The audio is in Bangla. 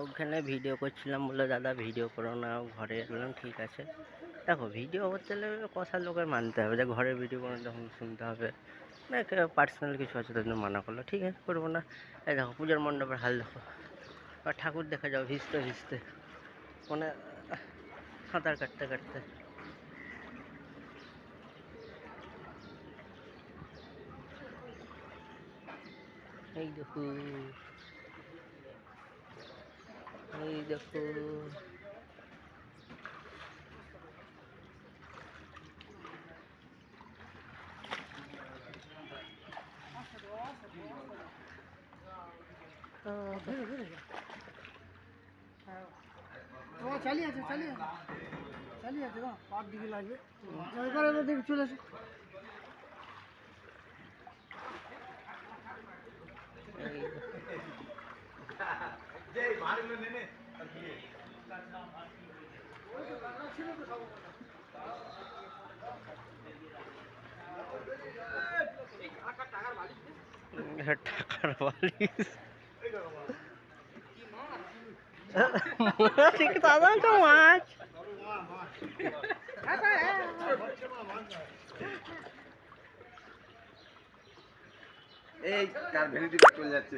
ওখানে ভিডিও করছিলাম, বললো দাদা ভিডিও করো না, ঘরে বললাম ঠিক আছে। দেখো ভিডিও করতে গেলে কথা লোকের মানতে হবে, যে ঘরের ভিডিও কোনো যখন শুনতে হবে না, পার্সোনাল কিছু আছে তার জন্য মানা করলো, ঠিক আছে করবো না। এই দেখো পূজার মণ্ডপের হাল দেখো, আর ঠাকুর দেখা যাও ভিজতে ভিজতে, মানে সাঁতার কাটতে কাটতে। এই দেখো, এই দেখো চালিয়ে আছে না, পার দিকে লাগবে এবারে দিকে চলে আসে। টাকার বালিশ ঠিক দাদা, তো মাছ এই কার ভ্যানিটি চলে যাচ্ছে।